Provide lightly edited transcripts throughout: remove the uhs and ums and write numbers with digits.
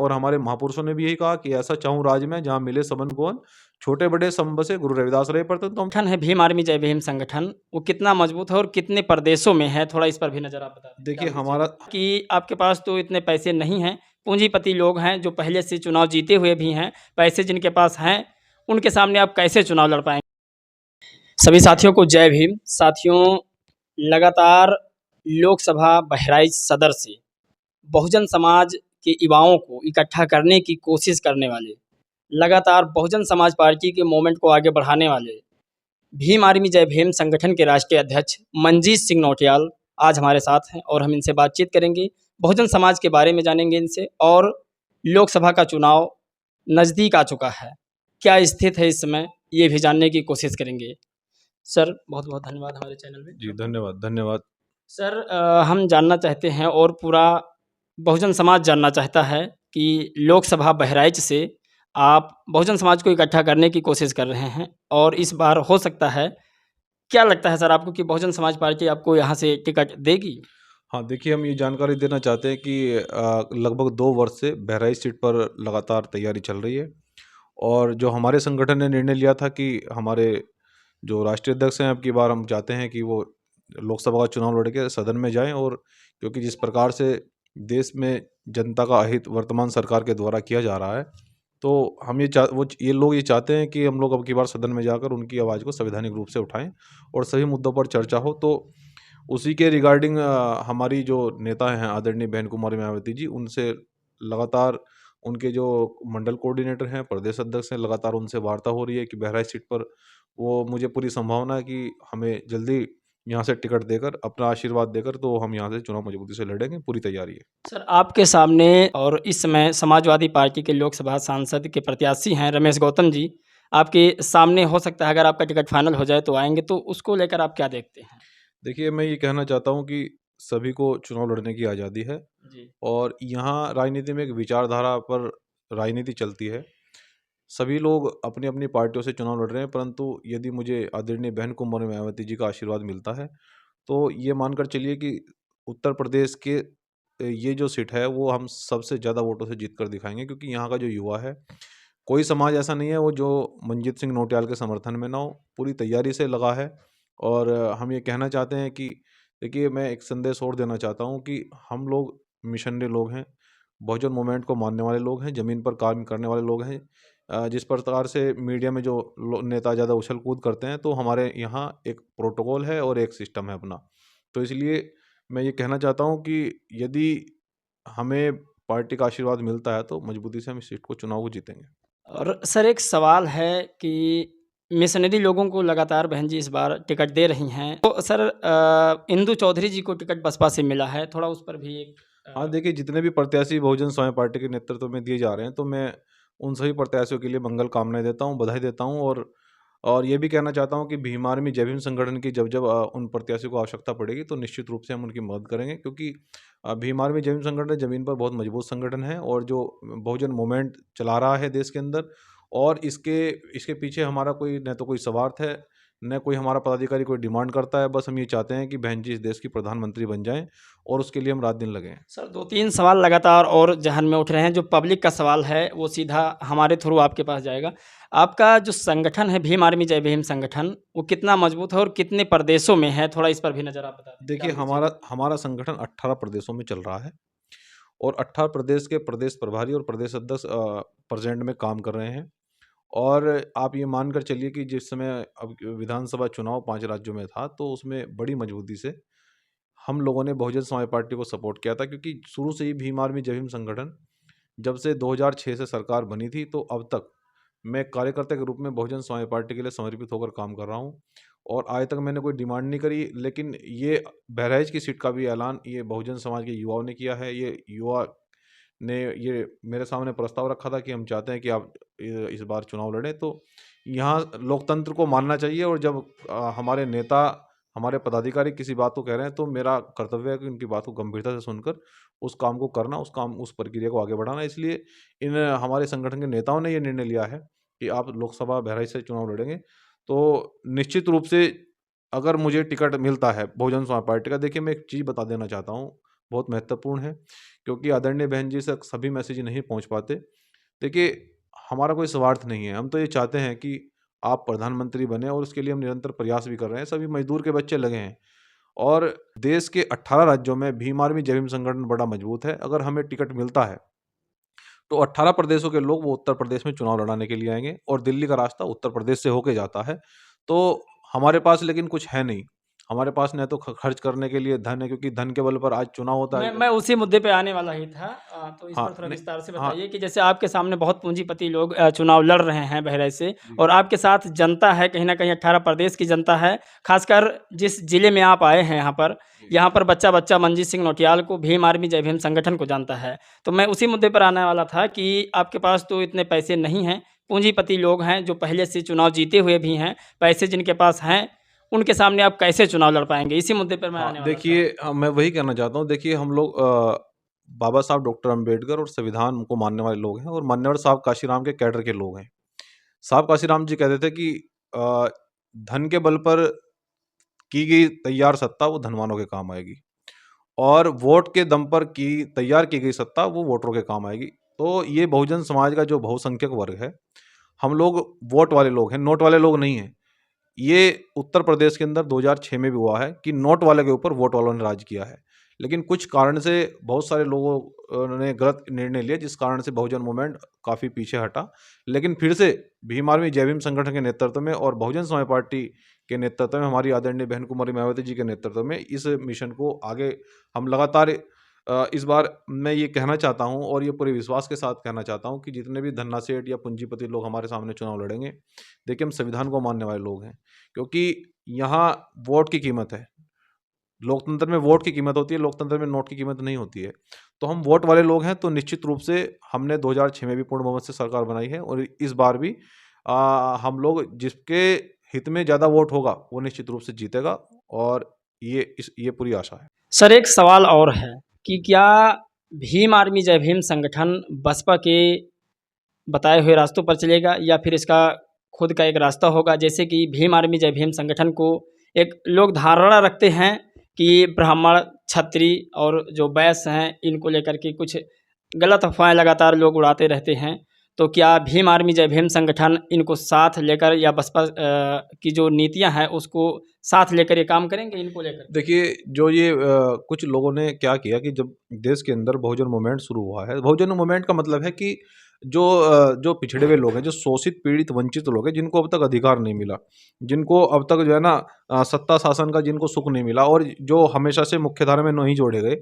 और हमारे महापुरुषों ने भी यही कहा कि ऐसा चाहूँ राज में जहाँ मिले सबन को अन, छोटे बड़े सम बसे गुरु रविदास रहे पढ़ते। तो हम संगठन है भीम आर्मी जय भीम संगठन, वो कितना मजबूत है और कितने प्रदेशों में है, थोड़ा इस पर भी नजर आप देखिए डाल हमारा दीजिएगा कि आपके पास तो इतने पैसे नहीं हैं, पूंजीपति लोग हैं जो पहले से चुनाव जीते हुए भी हैं, पैसे जिनके पास हैं उनके सामने आप कैसे चुनाव लड़ पाएंगे। सभी साथियों को जय भीम। साथियों, लगातार लोकसभा बहराइच सदर से बहुजन समाज के युवाओं को इकट्ठा करने की कोशिश करने वाले, लगातार बहुजन समाज पार्टी के मूवमेंट को आगे बढ़ाने वाले भीम आर्मी जय भीम संगठन के राष्ट्रीय अध्यक्ष मंजीत सिंह नौटियाल आज हमारे साथ हैं और हम इनसे बातचीत करेंगे, बहुजन समाज के बारे में जानेंगे इनसे, और लोकसभा का चुनाव नज़दीक आ चुका है, क्या स्थिति है इस समय, ये भी जानने की कोशिश करेंगे। सर बहुत बहुत धन्यवाद हमारे चैनल में। जी धन्यवाद धन्यवाद। सर हम जानना चाहते हैं और पूरा बहुजन समाज जानना चाहता है कि लोकसभा बहराइच से आप बहुजन समाज को इकट्ठा करने की कोशिश कर रहे हैं और इस बार हो सकता है, क्या लगता है सर आपको कि बहुजन समाज पार्टी आपको यहाँ से टिकट देगी? हाँ, देखिए हम ये जानकारी देना चाहते हैं कि लगभग 2 वर्ष से बहराइच सीट पर लगातार तैयारी चल रही है और जो हमारे संगठन ने निर्णय लिया था कि हमारे जो राष्ट्रीय अध्यक्ष हैं, अब की बार हम चाहते हैं कि वो लोकसभा का चुनाव लड़ के सदन में जाएं, और क्योंकि जिस प्रकार से देश में जनता का अहित वर्तमान सरकार के द्वारा किया जा रहा है, तो हम ये लोग ये चाहते हैं कि हम लोग अब की बार सदन में जाकर उनकी आवाज़ को संवैधानिक रूप से उठाएं और सभी मुद्दों पर चर्चा हो। तो उसी के रिगार्डिंग हमारी जो नेता हैं आदरणीय बहन कुमारी मायावती जी, उनसे लगातार उनके जो मंडल कोऑर्डिनेटर हैं, प्रदेश अध्यक्ष हैं, लगातार उनसे वार्ता हो रही है कि बहराइच सीट पर वो, मुझे पूरी संभावना है कि हमें जल्दी यहाँ से टिकट देकर, अपना आशीर्वाद देकर, तो हम यहाँ से चुनाव मजबूती से लड़ेंगे, पूरी तैयारी है। सर आपके सामने और इस समय समाजवादी पार्टी के लोकसभा सांसद के प्रत्याशी हैं रमेश गौतम जी, आपके सामने हो सकता है अगर आपका टिकट फाइनल हो जाए तो आएंगे, तो उसको लेकर आप क्या देखते हैं? देखिए मैं ये कहना चाहता हूँ कि सभी को चुनाव लड़ने की आज़ादी है जी। और यहाँ राजनीति में एक विचारधारा पर राजनीति चलती है। सभी लोग अपनी अपनी पार्टियों से चुनाव लड़ रहे हैं, परंतु यदि मुझे आदरणीय बहन कुमारी मायावती जी का आशीर्वाद मिलता है, तो ये मानकर चलिए कि उत्तर प्रदेश के ये जो सीट है वो हम सबसे ज़्यादा वोटों से जीत कर दिखाएंगे, क्योंकि यहाँ का जो युवा है, कोई समाज ऐसा नहीं है वो जो मंजीत सिंह नौटियाल के समर्थन में ना हो, पूरी तैयारी से लगा है। और हम ये कहना चाहते हैं कि देखिए, मैं एक संदेश और देना चाहता हूँ कि हम लोग मिशनरी लोग हैं, बहुजन मूवमेंट को मानने वाले लोग हैं, ज़मीन पर काम करने वाले लोग हैं। जिस प्रकार से मीडिया में जो नेता ज़्यादा उछल कूद करते हैं, तो हमारे यहाँ एक प्रोटोकॉल है और एक सिस्टम है अपना। तो इसलिए मैं ये कहना चाहता हूँ कि यदि हमें पार्टी का आशीर्वाद मिलता है, तो मजबूती से हम इस सीट को, चुनाव को जीतेंगे। और सर एक सवाल है कि मिशनरी लोगों को लगातार बहन जी इस बार टिकट दे रही हैं, तो सर इंदु चौधरी जी को टिकट बसपा से मिला है, थोड़ा उस पर भी एक हाँ, देखिए जितने भी प्रत्याशी बहुजन समाज पार्टी के नेतृत्व में दिए जा रहे हैं, तो मैं उन सभी प्रत्याशियों के लिए मंगल कामनाएँ देता हूँ, बधाई देता हूँ, और ये भी कहना चाहता हूँ कि भीम आर्मी जय भीम संगठन की जब जब उन प्रत्याशियों को आवश्यकता पड़ेगी, तो निश्चित रूप से हम उनकी मदद करेंगे, क्योंकि भीम आर्मी जय भीम संगठन ज़मीन पर बहुत मजबूत संगठन है और जो बहुजन मूवमेंट चला रहा है देश के अंदर, और इसके इसके पीछे हमारा कोई न तो कोई स्वार्थ है, न कोई हमारा पदाधिकारी कोई डिमांड करता है। बस हम ये चाहते हैं कि बहन जी इस देश की प्रधानमंत्री बन जाएँ और उसके लिए हम रात दिन लगे हैं। सर 2-3 सवाल लगातार और ज़हन में उठ रहे हैं, जो पब्लिक का सवाल है वो सीधा हमारे थ्रू आपके पास जाएगा। आपका जो संगठन है भीम आर्मी जय भीम संगठन, वो कितना मजबूत है और कितने प्रदेशों में है? थोड़ा इस पर भी नज़र आप बता दें, देखिए डाल दीजिएगा। हमारा हमारा संगठन 18 प्रदेशों में चल रहा है और 18 प्रदेश के प्रदेश प्रभारी और प्रदेश अध्यक्ष प्रेजेंट में काम कर रहे हैं। और आप ये मानकर चलिए कि जिस समय अब विधानसभा चुनाव 5 राज्यों में था, तो उसमें बड़ी मजबूती से हम लोगों ने बहुजन समाज पार्टी को सपोर्ट किया था, क्योंकि शुरू से ही भीम आर्मी जय भीम संगठन जब से 2006 से सरकार बनी थी, तो अब तक मैं कार्यकर्ता के रूप में बहुजन समाज पार्टी के लिए समर्पित होकर काम कर रहा हूँ और आज तक मैंने कोई डिमांड नहीं करी। लेकिन ये बहराइच की सीट का भी ऐलान ये बहुजन समाज के युवाओं ने किया है। ये युवा ने ये मेरे सामने प्रस्ताव रखा था कि हम चाहते हैं कि आप इस बार चुनाव लड़ें। तो यहाँ लोकतंत्र को मानना चाहिए, और जब हमारे नेता, हमारे पदाधिकारी किसी बात को कह रहे हैं, तो मेरा कर्तव्य है कि उनकी बात को गंभीरता से सुनकर उस काम को करना, उस प्रक्रिया को आगे बढ़ाना। इसलिए इन हमारे संगठन के नेताओं ने ये निर्णय लिया है कि आप लोकसभा बहराइच से चुनाव लड़ेंगे। तो निश्चित रूप से अगर मुझे टिकट मिलता है बहुजन समाज पार्टी का, देखिए मैं एक चीज़ बता देना चाहता हूँ, बहुत महत्वपूर्ण है, क्योंकि आदरणीय बहन जी तक सभी मैसेज नहीं पहुँच पाते। देखिए, हमारा कोई स्वार्थ नहीं है, हम तो ये चाहते हैं कि आप प्रधानमंत्री बने और उसके लिए हम निरंतर प्रयास भी कर रहे हैं, सभी मज़दूर के बच्चे लगे हैं। और देश के 18 राज्यों में भीम आर्मी जय भीम संगठन बड़ा मजबूत है। अगर हमें टिकट मिलता है, तो 18 प्रदेशों के लोग वो उत्तर प्रदेश में चुनाव लड़ाने के लिए आएँगे और दिल्ली का रास्ता उत्तर प्रदेश से होके जाता है। तो हमारे पास लेकिन कुछ है नहीं। हमारे पास न तो खर्च करने के लिए धन है, क्योंकि धन के बल पर आज चुनाव होता है। मैं उसी मुद्दे पे आने वाला ही था। तो इस हाँ, पर थोड़ा नहीं, विस्तार से हाँ, बताइए कि जैसे आपके सामने बहुत पूँजीपति लोग चुनाव लड़ रहे हैं बहराइच से, जी, और आपके साथ जनता है, कहीं न कहीं 18 प्रदेश की जनता है। ख़ासकर जिस ज़िले में आप आए हैं जी। यहाँ पर बच्चा-बच्चा मंजीत सिंह नौटियाल को, भीम आर्मी जय भीम संगठन को जानता है। तो मैं उसी मुद्दे पर आने वाला था कि आपके पास तो इतने पैसे नहीं हैं, पूँजीपति लोग हैं जो पहले से चुनाव जीते हुए भी हैं, पैसे जिनके पास हैं, उनके सामने आप कैसे चुनाव लड़ पाएँगे? इसी मुद्दे पर मैं हाँ, आने वाला था। देखिए, मैं वही कहना चाहता हूँ। देखिए, हम लोग बाबा साहब डॉक्टर अम्बेडकर और संविधान को मानने वाले लोग हैं और मान्यवर साहब काशीराम के कैडर के लोग हैं। साहब काशीराम जी कहते थे कि अ, धन के बल पर की गई तैयार सत्ता वो धनवानों के काम आएगी, और वोट के दम पर तैयार की गई सत्ता वो वोटरों के काम आएगी। तो ये बहुजन समाज का जो बहुसंख्यक वर्ग है, हम लोग वोट वाले लोग हैं, नोट वाले लोग नहीं हैं। ये उत्तर प्रदेश के अंदर 2006 में भी हुआ है कि नोट वाले के ऊपर वोट वालों ने राज किया है। लेकिन कुछ कारण से बहुत सारे लोगों ने गलत निर्णय लिया, जिस कारण से बहुजन मूवमेंट काफ़ी पीछे हटा। लेकिन फिर से भीम आर्मी जय भीम संगठन के नेतृत्व में और बहुजन समाज पार्टी के नेतृत्व में, हमारी आदरणीय बहन कुमारी मायावती जी के नेतृत्व में, इस मिशन को आगे हम लगातार इस बार मैं ये कहना चाहता हूँ और ये पूरे विश्वास के साथ कहना चाहता हूँ कि जितने भी धन्ना सेठ या पूंजीपति लोग हमारे सामने चुनाव लड़ेंगे, देखिए, हम संविधान को मानने वाले लोग हैं, क्योंकि यहाँ वोट की कीमत है। लोकतंत्र में वोट की कीमत होती है, लोकतंत्र में नोट की कीमत नहीं होती है। तो हम वोट वाले लोग हैं, तो निश्चित रूप से हमने 2006 में भी पूर्ण बहुमत से सरकार बनाई है और इस बार भी हम लोग जिसके हित में ज़्यादा वोट होगा, वो निश्चित रूप से जीतेगा, और ये पूरी आशा है। सर एक सवाल और है कि क्या भीम आर्मी जय भीम संगठन बसपा के बताए हुए रास्तों पर चलेगा या फिर इसका खुद का एक रास्ता होगा? जैसे कि भीम आर्मी जय भीम संगठन को एक लोग धारणा रखते हैं कि ब्राह्मण, क्षत्रिय और जो वैश्य हैं, इनको लेकर के कुछ गलत अफ़वाहें लगातार लोग उड़ाते रहते हैं। तो क्या भीम आर्मी जय भीम संगठन इनको साथ लेकर या बसपा की जो नीतियाँ हैं उसको साथ लेकर ये काम करेंगे इनको लेकर? देखिए, जो ये कुछ लोगों ने क्या किया कि जब देश के अंदर बहुजन मूवमेंट शुरू हुआ है, बहुजन मूवमेंट का मतलब है कि जो पिछड़े हुए लोग हैं, जो शोषित, पीड़ित, वंचित लोग हैं, जिनको अब तक अधिकार नहीं मिला, जिनको अब तक जो है ना सत्ता शासन का जिनको सुख नहीं मिला, और जो हमेशा से मुख्यधारा में नहीं जोड़े गए,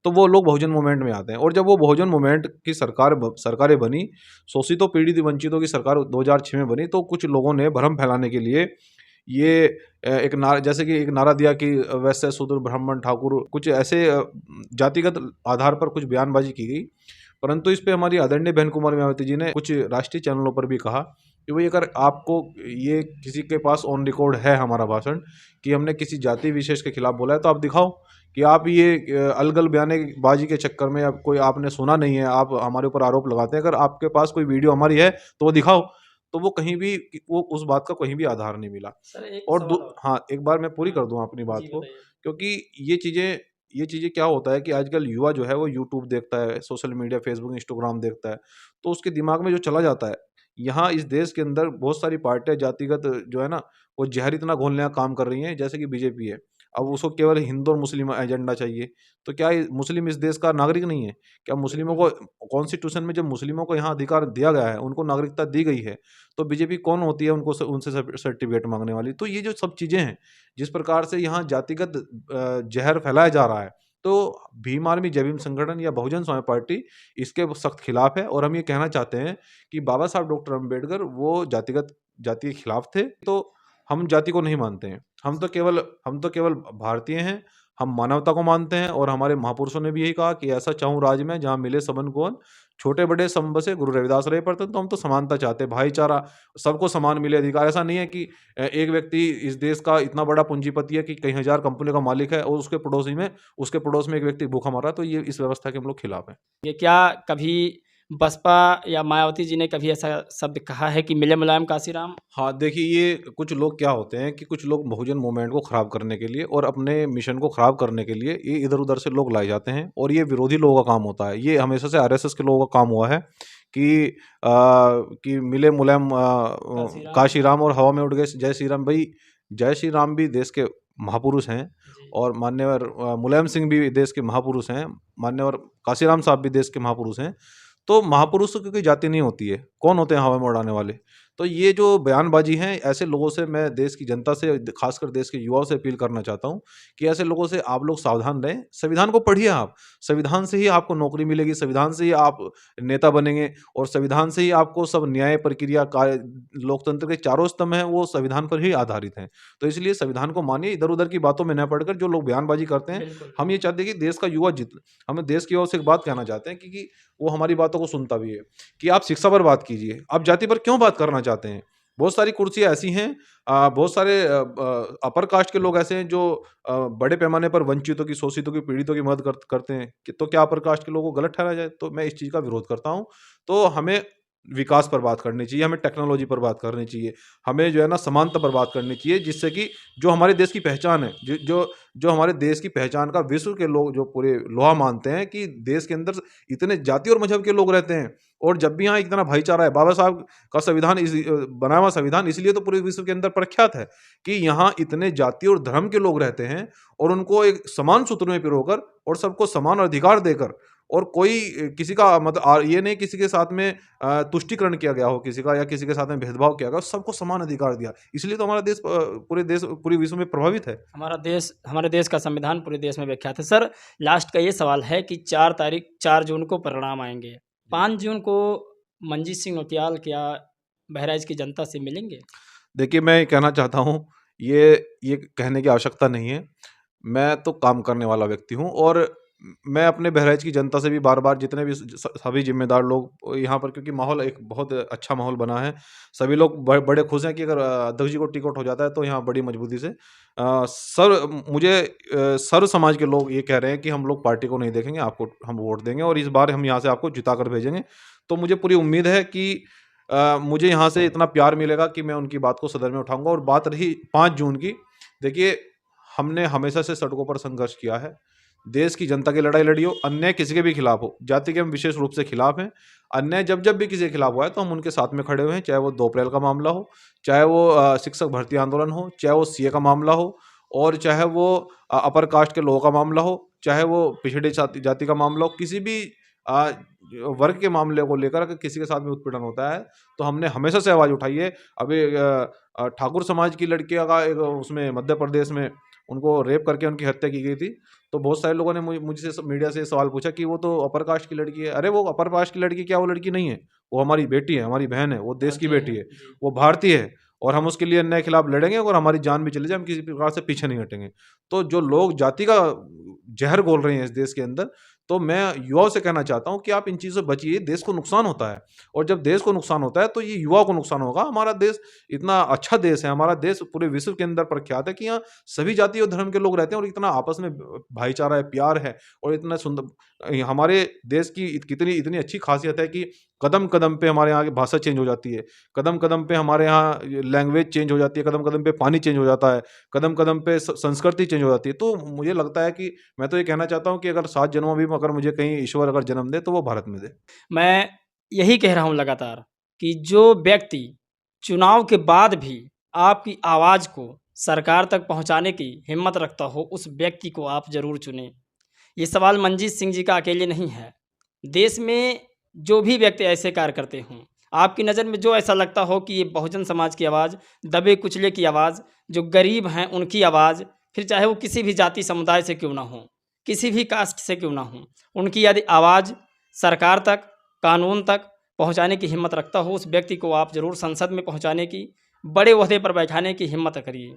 तो वो लोग बहुजन मूवमेंट में आते हैं। और जब वो बहुजन मूवमेंट की सरकारें बनी, शोषितों, पीड़ित, वंचितों की सरकार 2006 में बनी, तो कुछ लोगों ने भ्रम फैलाने के लिए ये एक नारा, जैसे कि एक नारा दिया कि वैश्य, शूद्र, ब्राह्मण, ठाकुर, कुछ ऐसे जातिगत आधार पर कुछ बयानबाजी की गई। परंतु इस पे हमारी आदरणीय बहन कुमारी मायावती जी ने कुछ राष्ट्रीय चैनलों पर भी कहा कि भाई, अगर आपको ये किसी के पास ऑन रिकॉर्ड है हमारा भाषण कि हमने किसी जाति विशेष के खिलाफ बोला है, तो आप दिखाओ कि आप ये अलगल बयानबाजी के चक्कर में अब कोई आपने सुना नहीं है, आप हमारे ऊपर आरोप लगाते हैं। अगर आपके पास कोई वीडियो हमारी है तो वो दिखाओ। तो वो कहीं भी, वो उस बात का कहीं भी आधार नहीं मिला। सर एक और सवाल और। हाँ, एक बार मैं पूरी हाँ, कर दूँ अपनी बात जी को, बताइए। क्योंकि ये चीज़ें क्या होता है कि आजकल युवा जो है वो यूट्यूब देखता है, सोशल मीडिया, फेसबुक, इंस्टाग्राम देखता है, तो उसके दिमाग में जो चला जाता है, यहाँ इस देश के अंदर बहुत सारी पार्टियाँ जातिगत जो है ना, वो ज़हर इतना घोलने का काम कर रही हैं, जैसे कि बीजेपी है। अब उसको केवल हिंदू और मुस्लिम एजेंडा चाहिए, तो क्या ये मुस्लिम इस देश का नागरिक नहीं है? क्या मुस्लिमों बिल्कुल। को कॉन्स्टिट्यूशन में जब मुस्लिमों को यहाँ अधिकार दिया गया है, उनको नागरिकता दी गई है, तो बीजेपी कौन होती है उनको उनसे सर्टिफिकेट माँगने वाली? तो ये जो सब चीज़ें हैं, जिस प्रकार से यहाँ जातिगत ज़हर फैलाया जा रहा है, तो भीम आर्मी जय भीम संगठन या बहुजन समाज पार्टी इसके सख्त खिलाफ है, और हम ये कहना चाहते हैं कि बाबा साहब डॉक्टर अम्बेडकर वो जाति के खिलाफ थे, तो हम जाति को नहीं मानते हैं। हम तो केवल भारतीय हैं, हम मानवता को मानते हैं, और हमारे महापुरुषों ने भी यही कहा कि ऐसा चाहूँ राज में जहाँ मिले सबन को अन, छोटे-बड़े सम बसे गुरु रविदास रहे परतन। तो हम तो समानता चाहते हैं, भाईचारा, सबको समान मिले अधिकार। ऐसा नहीं है कि एक व्यक्ति इस देश का इतना बड़ा पूंजीपति है कि कई हज़ार कंपनियों का मालिक है और उसके पड़ोस में एक व्यक्ति भूखा मर रहा है, तो ये इस व्यवस्था के हम लोग खिलाफ हैं। ये क्या कभी बसपा या मायावती जी ने कभी ऐसा शब्द कहा है कि मिले मुलायम काशीराम? हाँ, देखिए ये कुछ लोग क्या होते हैं कि कुछ लोग बहुजन मूवमेंट को ख़राब करने के लिए और अपने मिशन को ख़राब करने के लिए ये इधर-उधर से लोग लाए जाते हैं और ये विरोधी लोगों का काम होता है। ये हमेशा से आरएसएस के लोगों का काम हुआ है कि मिले मुलायम काशीराम। काशीराम और हवा में उड़ गए जय श्री राम। भई, जय श्री राम भी देश के महापुरुष हैं जी। और मान्यवर मुलायम सिंह भी देश के महापुरुष हैं, मान्यवर काशीराम साहब भी देश के महापुरुष हैं। तो महापुरुषों की कोई जाति नहीं होती है। कौन होते हैं हवा में उड़ाने वाले? तो ये जो बयानबाजी हैं, ऐसे लोगों से मैं देश की जनता से, खासकर देश के युवाओं से अपील करना चाहता हूँ कि ऐसे लोगों से आप लोग सावधान रहें। संविधान को पढ़िए आप। संविधान से ही आपको नौकरी मिलेगी, संविधान से ही आप नेता बनेंगे और संविधान से ही आपको सब न्याय प्रक्रिया लोकतंत्र के चारों स्तंभ हैं, वो संविधान पर ही आधारित हैं। तो इसलिए संविधान को मानिए, इधर-उधर की बातों में न पड़कर जो लोग बयानबाजी करते हैं, बिल्कुल। हम ये चाहते हैं कि देश का युवा हम देश की ओर से एक बात कहना चाहते हैं कि वो हमारी बातों को सुनता भी है कि आप शिक्षा पर बात कीजिए, आप जाति पर क्यों बात करना चाहते हैं? बहुत सारी कुर्सियाँ ऐसी हैं, बहुत सारे अपर कास्ट के लोग ऐसे हैं जो बड़े पैमाने पर वंचितों की, शोषितों की, पीड़ितों की मदद करते हैं कि तो क्या अपर कास्ट के लोगों को गलत ठहराया जाए? तो मैं इस चीज़ का विरोध करता हूँ। तो हमें विकास पर बात करनी चाहिए, हमें टेक्नोलॉजी पर बात करनी चाहिए, हमें जो है ना समानता पर बात करनी चाहिए, जिससे कि जो हमारे देश की पहचान है, जो हमारे देश की पहचान का विश्व के लोग जो पूरे लोहा मानते हैं कि देश के अंदर इतने जाति और मज़हब के लोग रहते हैं और जब भी यहाँ इतना भाईचारा है, बाबा साहब का संविधान बनाया हुआ संविधान इसलिए तो पूरे विश्व के अंदर प्रख्यात है कि यहाँ इतने जाति और धर्म के लोग रहते हैं और उनको एक समान सूत्र में पिरोकर और सबको समान अधिकार देकर और कोई किसी का मतलब ये नहीं किसी के साथ में तुष्टिकरण किया गया हो किसी का या किसी के साथ में भेदभाव किया गया हो, सबको समान अधिकार दिया। इसलिए तो हमारा देश पूरे विश्व में प्रभावित है। हमारे देश का संविधान पूरे देश में विख्यात है। सर, लास्ट का ये सवाल है कि 4 जून को परिणाम आएँगे। 5 जून को मंजीत सिंह नौटियाल क्या बहराइच की जनता से मिलेंगे? देखिए, मैं ये कहना चाहता हूँ, ये कहने की आवश्यकता नहीं है। मैं तो काम करने वाला व्यक्ति हूँ और मैं अपने बहराइच की जनता से भी बार-बार जितने भी सभी ज़िम्मेदार लोग यहाँ पर, क्योंकि माहौल एक बहुत अच्छा माहौल बना है। सभी लोग बड़े खुश हैं कि अगर अध्यक्ष जी को टिकट हो जाता है तो यहाँ बड़ी मजबूती से सर्व समाज के लोग ये कह रहे हैं कि हम लोग पार्टी को नहीं देखेंगे, आपको हम वोट देंगे और इस बार हम यहाँ से आपको जिता कर भेजेंगे। तो मुझे पूरी उम्मीद है कि मुझे यहाँ से इतना प्यार मिलेगा कि मैं उनकी बात को सदन में उठाऊँगा। और बात रही 5 जून की, देखिए हमने हमेशा से सड़कों पर संघर्ष किया है। देश की जनता की लड़ाई लड़ी हो, अन्याय किसी के भी खिलाफ हो, जाति के हम विशेष रूप से खिलाफ हैं। अन्याय जब भी किसी के खिलाफ हुआ है तो हम उनके साथ में खड़े हुए हैं, चाहे वो 2 अप्रैल का मामला हो, चाहे वो शिक्षक भर्ती आंदोलन हो, चाहे वो सीए का मामला हो और चाहे वो अपर कास्ट के लोगों का मामला हो, चाहे वो पिछड़ी जाति का मामला हो, किसी भी अ, वर्ग के मामले को लेकर अगर किसी के साथ में उत्पीड़न होता है तो हमने हमेशा से आवाज़ उठाई है। अभी ठाकुर समाज की लड़कियां का एक उसमें मध्य प्रदेश में उनको रेप करके उनकी हत्या की गई थी। तो बहुत सारे लोगों ने मुझसे मीडिया से सवाल पूछा कि वो तो अपर कास्ट की लड़की है। अरे वो अपर कास्ट की लड़की क्या, वो लड़की नहीं है, वो हमारी बेटी है, हमारी बहन है, वो देश की बेटी है, वो भारतीय है और हम उसके लिए अन्याय के खिलाफ लड़ेंगे और हमारी जान भी चले जाए, हम किसी प्रकार से पीछे नहीं हटेंगे। तो जो लोग जाति का जहर घोल रहे हैं इस देश के अंदर, तो मैं युवाओं से कहना चाहता हूँ कि आप इन चीज़ों से बचिए। देश को नुकसान होता है और जब देश को नुकसान होता है तो ये युवाओं को नुकसान होगा। हमारा देश इतना अच्छा देश है, हमारा देश पूरे विश्व के अंदर प्रख्यात है कि यहाँ सभी जाति और धर्म के लोग रहते हैं और इतना आपस में भाईचारा है, प्यार है और इतना सुंदर हमारे देश की कितनी इतनी अच्छी खासियत है कि कदम-कदम पे हमारे यहाँ की भाषा चेंज हो जाती है, कदम-कदम पे हमारे यहाँ लैंग्वेज चेंज हो जाती है, कदम-कदम पे पानी चेंज हो जाता है, कदम-कदम पे संस्कृति चेंज हो जाती है। तो मुझे लगता है कि मैं तो ये कहना चाहता हूँ कि अगर 7 जन्मों में भी अगर मुझे कहीं ईश्वर अगर जन्म दे तो वो भारत में दे। मैं यही कह रहा हूँ लगातार कि जो व्यक्ति चुनाव के बाद भी आपकी आवाज़ को सरकार तक पहुँचाने की हिम्मत रखता हो, उस व्यक्ति को आप ज़रूर चुनें। ये सवाल मंजीत सिंह जी का अकेले नहीं है। देश में जो भी व्यक्ति ऐसे कार्य करते हों, आपकी नज़र में जो ऐसा लगता हो कि ये बहुजन समाज की आवाज़, दबे कुचले की आवाज़, जो गरीब हैं उनकी आवाज़, फिर चाहे वो किसी भी जाति समुदाय से क्यों ना हो, किसी भी कास्ट से क्यों ना हो, उनकी यदि आवाज़ सरकार तक, कानून तक पहुँचाने की हिम्मत रखता हो, उस व्यक्ति को आप ज़रूर संसद में पहुँचाने की, बड़े ओहदे पर बैठाने की हिम्मत करिए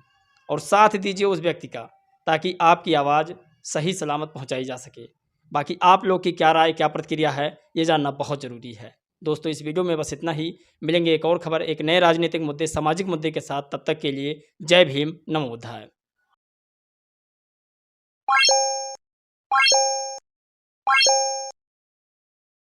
और साथ दीजिए उस व्यक्ति का, ताकि आपकी आवाज़ सही सलामत पहुँचाई जा सके। बाकी आप लोग की क्या राय, क्या प्रतिक्रिया है, ये जानना बहुत ज़रूरी है। दोस्तों, इस वीडियो में बस इतना ही। मिलेंगे एक और खबर, एक नए राजनीतिक मुद्दे, सामाजिक मुद्दे के साथ। तब तक के लिए जय भीम, नमो बुद्धाय।